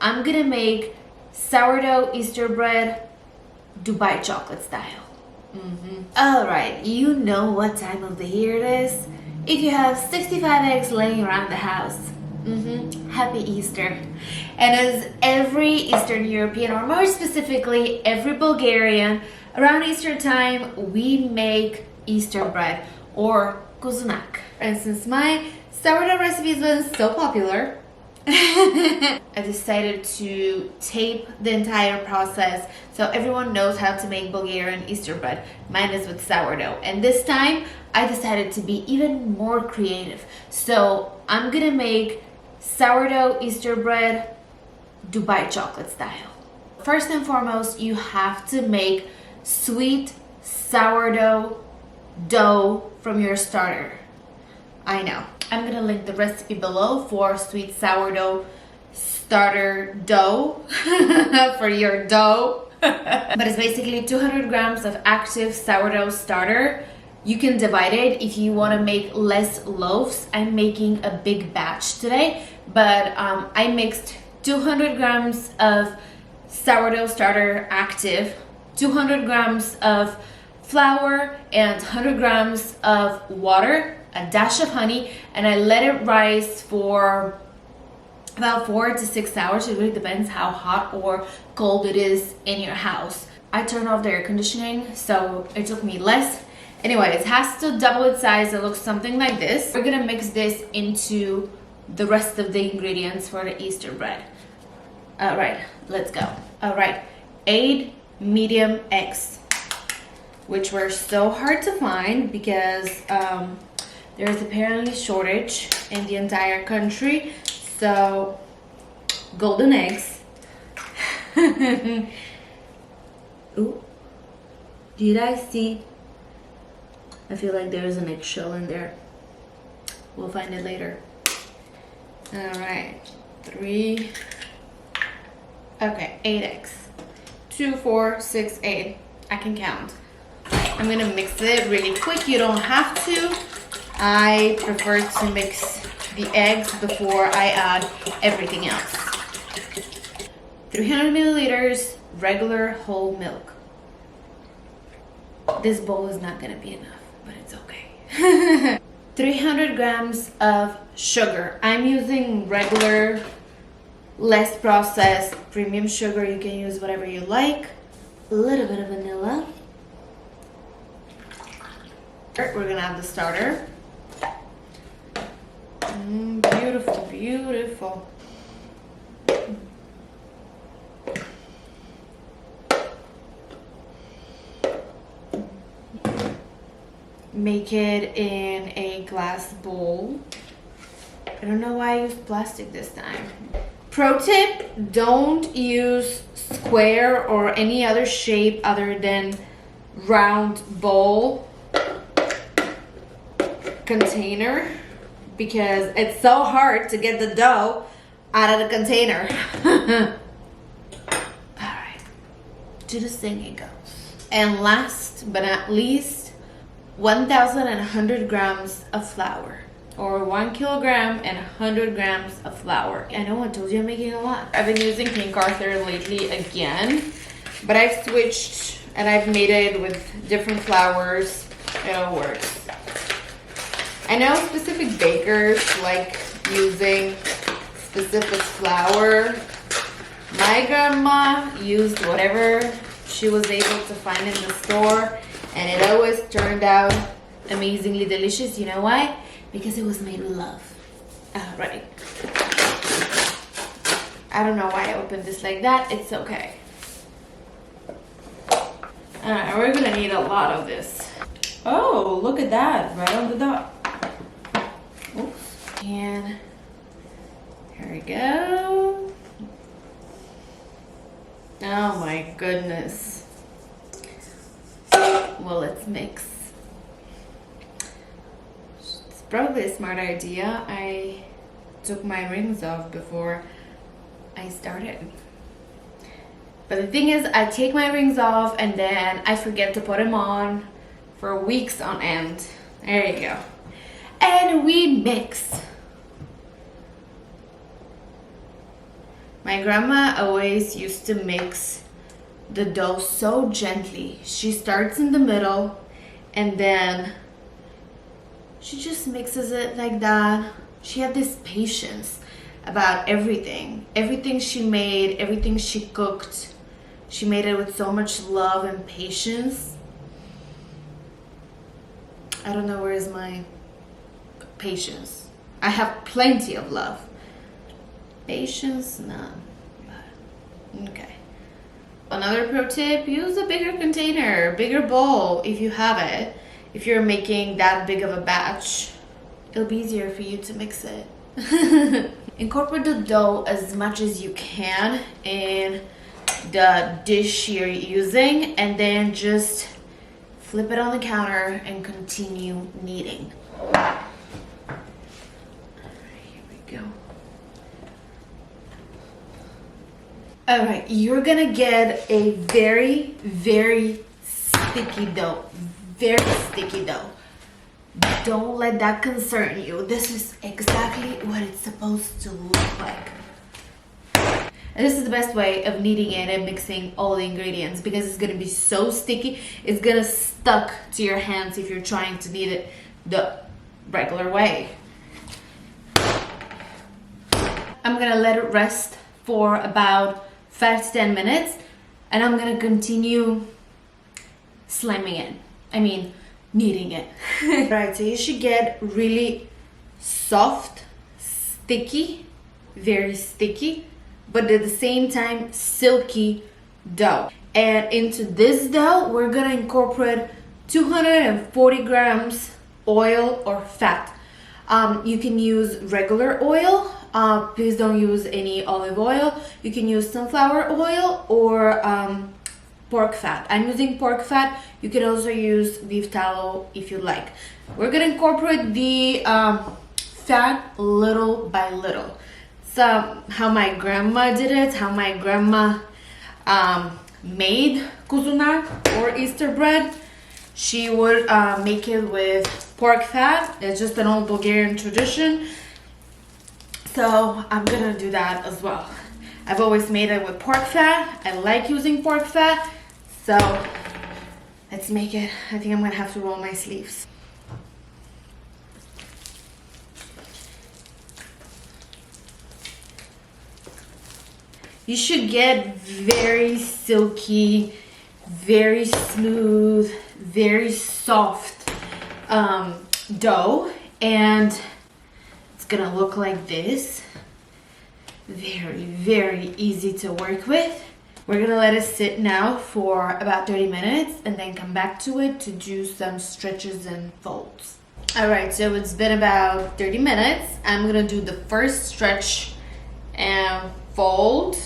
I'm gonna make sourdough Easter bread, Dubai chocolate style. Alright, you know what time of the year it is. If you have 65 eggs laying around the house, happy Easter. And as every Eastern European, or more specifically every Bulgarian, around Easter time we make Easter bread, or Kozunak. And since my sourdough recipe has been so popular, I decided to tape the entire process so everyone knows how to make Bulgarian Easter bread. Mine is with sourdough, and this time I decided to be even more creative. So I'm gonna make sourdough Easter bread, Dubai chocolate style. First and foremost, you have to make sweet sourdough dough from your starter. I know. I'm gonna link the recipe below for sweet sourdough starter dough for your dough. But it's basically 200 grams of active sourdough starter. You can divide it if you want to make less loaves. I'm making a big batch today, but I mixed 200 grams of sourdough starter active, 200 grams of flour, and 100 grams of water, a dash of honey, and I let it rise for about 4 to 6 hours. It really depends how hot or cold it is in your house. I turned off the air conditioning, so it took me less. Anyway, it has to double its size. It looks something like this. We're gonna mix this into the rest of the ingredients for the Easter bread. All right, let's go. All right, 8 medium eggs, which were so hard to find because there's apparently shortage in the entire country. So, golden eggs. Ooh, did I see? I feel like there's an eggshell in there. We'll find it later. All right, 3. Okay, 8 eggs. 2, 4, 6, 8. I can count. I'm gonna mix it really quick. You don't have to. I prefer to mix the eggs before I add everything else. 300 milliliters regular whole milk. This bowl is not gonna be enough, but it's okay. 300 grams of sugar. I'm using regular, less processed premium sugar. You can use whatever you like. A little bit of vanilla. We're gonna add the starter. Beautiful, beautiful. Make it in a glass bowl. I don't know why I used plastic this time. Pro tip, don't use square or any other shape other than round bowl container, because it's so hard to get the dough out of the container. Alright, to the singing goes. And last but not least, 1,100 grams of flour, or 1 kilogram and 100 grams of flour. I know I told you I'm making a lot. I've been using King Arthur lately again, but I've switched and I've made it with different flours. It all works. I know specific bakers like using specific flour. My grandma used whatever she was able to find in the store, and it always turned out amazingly delicious. You know why? Because it was made with love. Alright. I don't know why I opened this like that. It's okay. Alright, we're gonna need a lot of this. Oh, look at that. Right on the dot. Oops. And here we go. Oh my goodness. Well, let's mix. It's probably a smart idea. I took my rings off before I started. But the thing is, I take my rings off and then I forget to put them on for weeks on end. There you go. And we mix. My My grandma always used to mix the dough so gently. She starts in the middle and then she just mixes it like that. She had this patience about everything. Everything she made, everything she cooked, she made it with so much love and patience. I don't know where is my patience. I have plenty of love. Patience, none. Okay. Another pro tip, use a bigger container, bigger bowl if you have it. If you're making that big of a batch, it'll be easier for you to mix it. Incorporate the dough as much as you can in the dish you're using, and then just flip it on the counter and continue kneading. Here we go. All right, you're gonna get a very, very sticky dough. Very sticky dough. Don't let that concern you. This is exactly what it's supposed to look like. And this is the best way of kneading it and mixing all the ingredients, because it's gonna be so sticky, it's gonna stuck to your hands if you're trying to knead it the regular way. I'm gonna let it rest for about 5 to 10 minutes, and I'm gonna continue slamming it. Kneading it. Right, so you should get really soft, sticky, very sticky, but at the same time silky dough. And into this dough, we're gonna incorporate 240 grams oil or fat. You can use regular oil. Please don't use any olive oil. You can use sunflower oil or pork fat. I'm using pork fat. You can also use beef tallow if you like. We're gonna incorporate the fat little by little. So how my grandma did it, how my grandma made Kozunak or Easter bread. She would make it with pork fat. It's just an old Bulgarian tradition. So I'm gonna do that as well. I've always made it with pork fat. I like using pork fat. So let's make it. I think I'm gonna have to roll my sleeves. You should get very silky, very smooth, very soft dough, and it's gonna look like this. Very, very easy to work with. We're gonna let it sit now for about 30 minutes and then come back to it to do some stretches and folds. All right, so it's been about 30 minutes. I'm gonna do the first stretch and fold.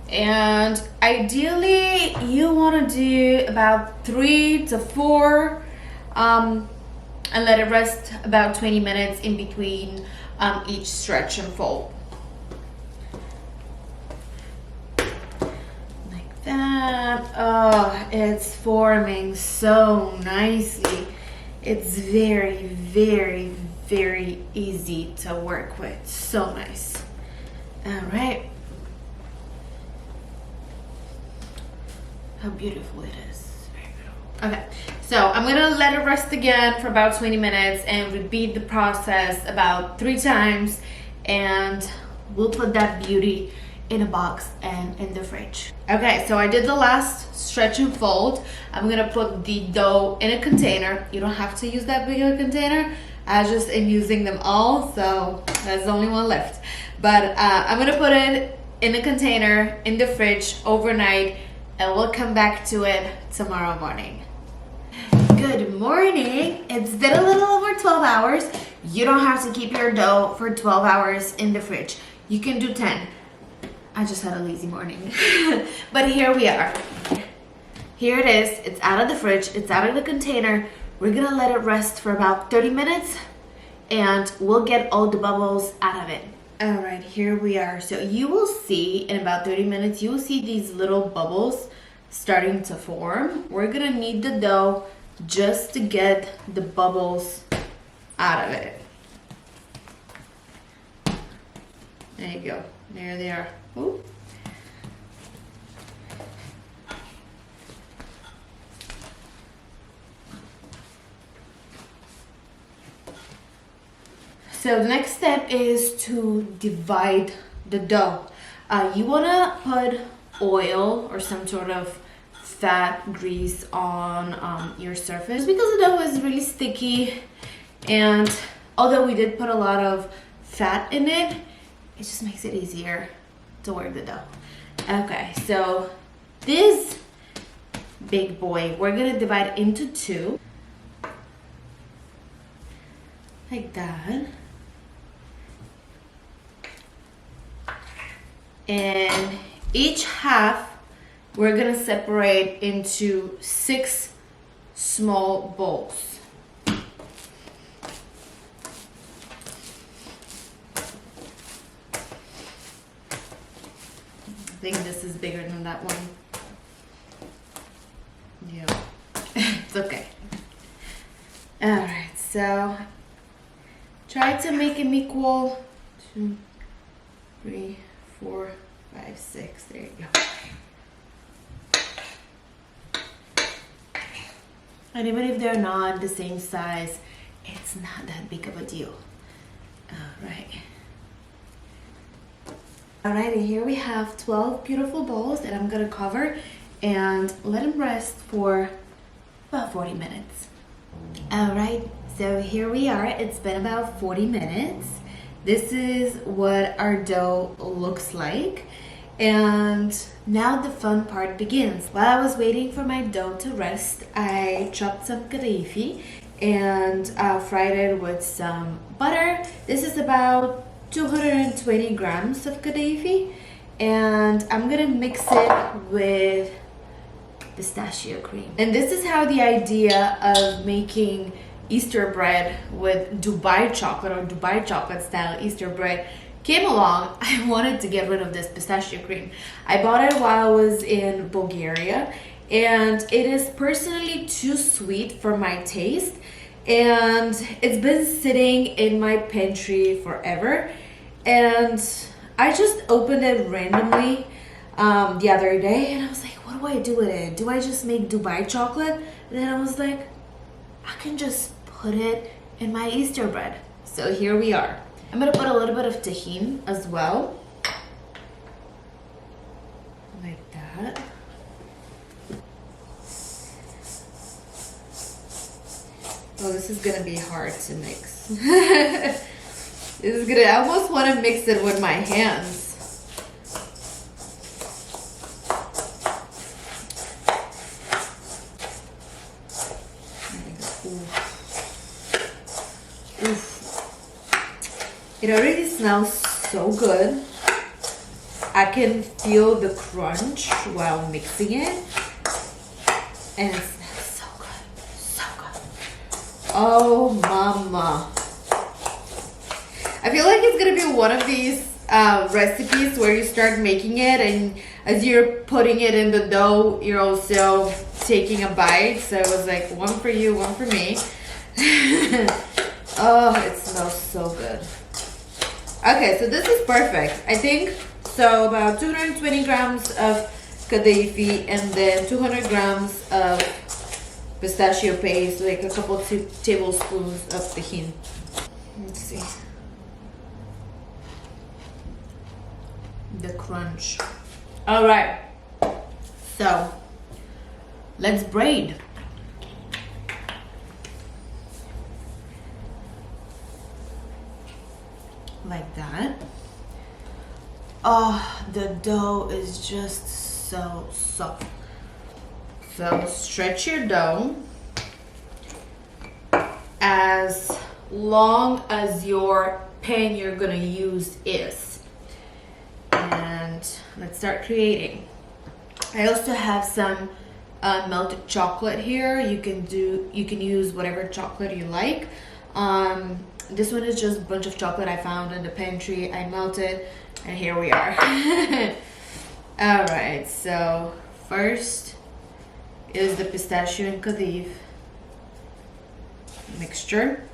And ideally, you wanna do about 3 to 4 and let it rest about 20 minutes in between each stretch and fold. That, oh, it's forming so nicely. It's very, very, very easy to work with. So nice. All right. How beautiful it is. Very beautiful. Okay, so I'm gonna let it rest again for about 20 minutes and repeat the process about 3 times, and we'll put that beauty in a box and in the fridge. Okay, so I did the last stretch and fold. I'm gonna put the dough in a container. You don't have to use that big of a container. I just am using them all, so there's only one left. But I'm gonna put it in a container in the fridge overnight, and we'll come back to it tomorrow morning. Good morning. It's been a little over 12 hours. You don't have to keep your dough for 12 hours in the fridge. You can do 10. I just had a lazy morning. But here we are. Here it is. It's out of the fridge. It's out of the container. We're gonna let it rest for about 30 minutes and we'll get all the bubbles out of it. All right, here we are. So you will see in about 30 minutes, you will see these little bubbles starting to form. We're gonna knead the dough just to get the bubbles out of it. There you go. There they are. Ooh. So the next step is to divide the dough. You wanna put oil or some sort of fat grease on your surface because the dough is really sticky, and although we did put a lot of fat in it, it just makes it easier to work the dough. Okay, so this big boy, we're gonna divide into two, like that. And each half we're gonna separate into 6 small bowls. I think this is bigger than that one. Yeah, it's okay. All right, so try to make them equal. 2, 3, 4, 5, 6. There you go. And even if they're not the same size, it's not that big of a deal. Alright, and here we have 12 beautiful balls that I'm gonna cover and let them rest for about 40 minutes. Alright, so here we are. It's been about 40 minutes. This is what our dough looks like. And now the fun part begins. While I was waiting for my dough to rest, I chopped some kadaifi and fried it with some butter. This is about 220 grams of kadaifi, and I'm gonna mix it with pistachio cream. And this is how the idea of making Easter bread with Dubai chocolate or Dubai chocolate style Easter bread came along. I wanted to get rid of this pistachio cream. I bought it while I was in Bulgaria, and it is personally too sweet for my taste, and it's been sitting in my pantry forever. And I just opened it randomly the other day, and I was like, what do I do with it? Do I just make Dubai chocolate? And then I was like, I can just put it in my Easter bread. So here we are. I'm gonna put a little bit of tahini as well. Like that. Oh, this is gonna be hard to mix. This is gonna, I almost wanna mix it with my hands. It already smells so good. I can feel the crunch while mixing it. And it smells so good, so good. Oh, mama. I feel like it's gonna be one of these recipes where you start making it, and as you're putting it in the dough, you're also taking a bite. So it was like one for you, one for me. Oh, it smells so good. Okay, so this is perfect. I think so. About 220 grams of kadaifi and then 200 grams of pistachio paste, like a couple tablespoons of tahini. Let's see. The crunch. All right. So let's braid. Like that. Oh, the dough is just so soft. So stretch your dough as long as your pan you're gonna use is. And let's start creating. I also have some melted chocolate here. You can use whatever chocolate you like. This one is just a bunch of chocolate I found in the pantry. I melted, and here we are. All right, so first is the pistachio and kadaifi mixture.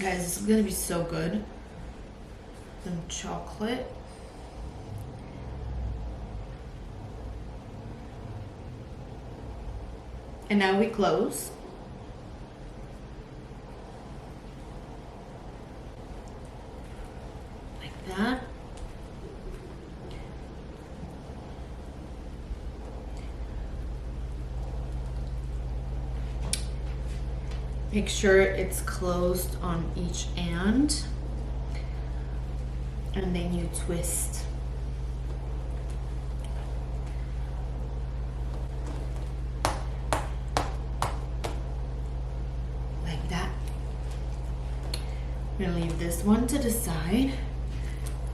Guys, this is gonna be so good. some chocolate. And now we close. Like that. Make sure it's closed on each end. And then you twist. Like that. We're gonna leave this one to the side.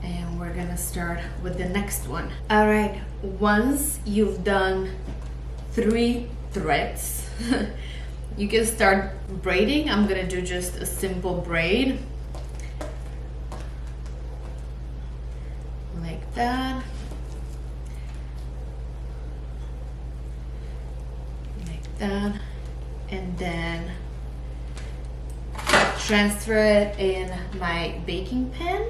And we're gonna start with the next one. All right, once you've done 3 threads, you can start braiding. I'm gonna do just a simple braid. Like that. Like that. And then transfer it in my baking pan.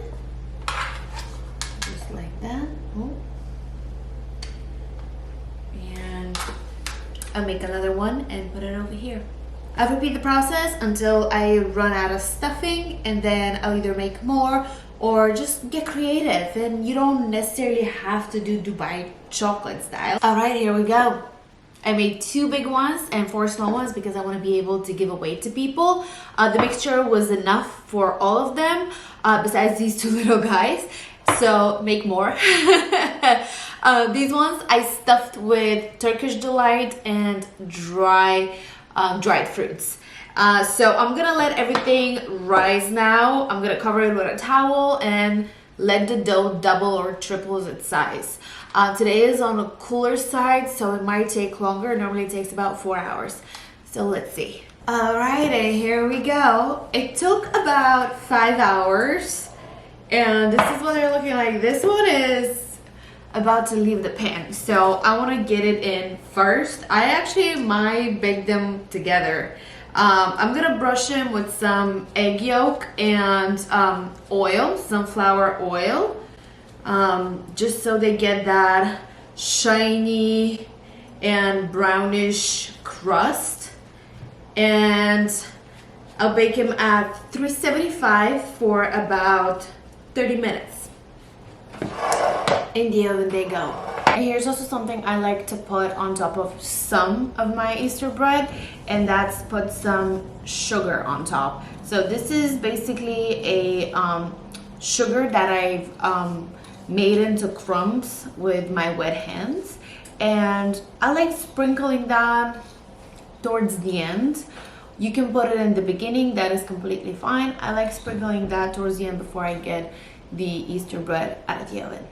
Just like that. Oh. And I'll make another one and put it over here. I'll repeat the process until I run out of stuffing, and then I'll either make more or just get creative, and you don't necessarily have to do Dubai chocolate style. All right, here we go. I made 2 big ones and 4 small ones because I want to be able to give away to people. The mixture was enough for all of them, besides these 2 little guys. So make more. These ones I stuffed with Turkish Delight and dried fruits. So I'm gonna let everything rise now. I'm gonna cover it with a towel and let the dough double or triple its size. Today is on the cooler side, so it might take longer. Normally it takes about 4 hours. So let's see. All right, and here we go. It took about 5 hours, and this is what they're looking like. This one is about to leave the pan, so I want to get it in first. I actually might bake them together. I'm gonna brush them with some egg yolk and oil, sunflower oil, just so they get that shiny and brownish crust. And I'll bake them at 375 for about 30 minutes. In the oven they go. And here's also something I like to put on top of some of my Easter bread, and that's put some sugar on top. So this is basically a sugar that I've made into crumbs with my wet hands, and I like sprinkling that towards the end. You can put it in the beginning, that is completely fine. I like sprinkling that towards the end before I get the Easter bread out of the oven.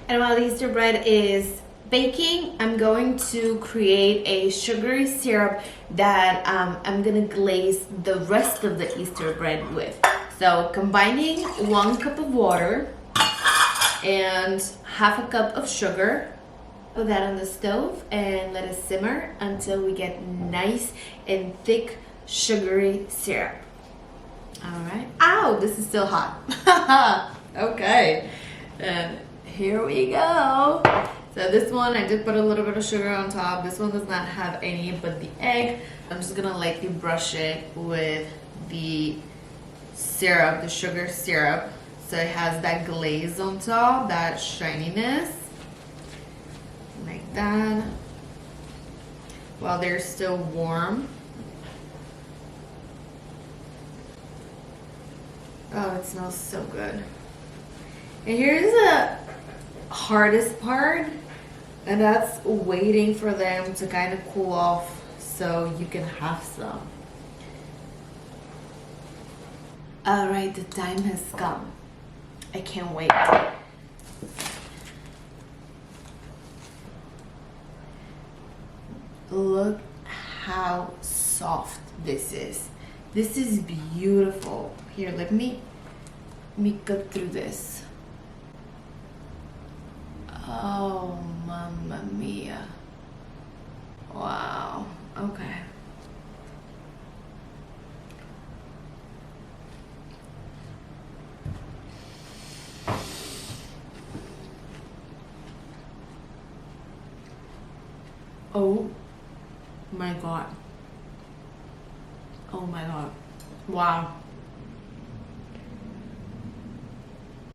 And while the Easter bread is baking, I'm going to create a sugary syrup that I'm gonna glaze the rest of the Easter bread with. So combining 1 cup of water and half a cup of sugar. Put that on the stove and let it simmer until we get nice and thick sugary syrup. All right. Ow, this is still hot. Okay, and here we go. So this one, I did put a little bit of sugar on top. This one does not have any but the egg. I'm just gonna lightly brush it with the syrup, the sugar syrup. So it has that glaze on top, that shininess. Like that. While they're still warm. Oh, it smells so good. And here's the hardest part, and that's waiting for them to kind of cool off so you can have some. All right, the time has come. I can't wait. Look how soft this is. This is beautiful. Here, let me cut through this. Oh, mamma mia. Wow. Okay. Oh my god. Oh my god. Wow.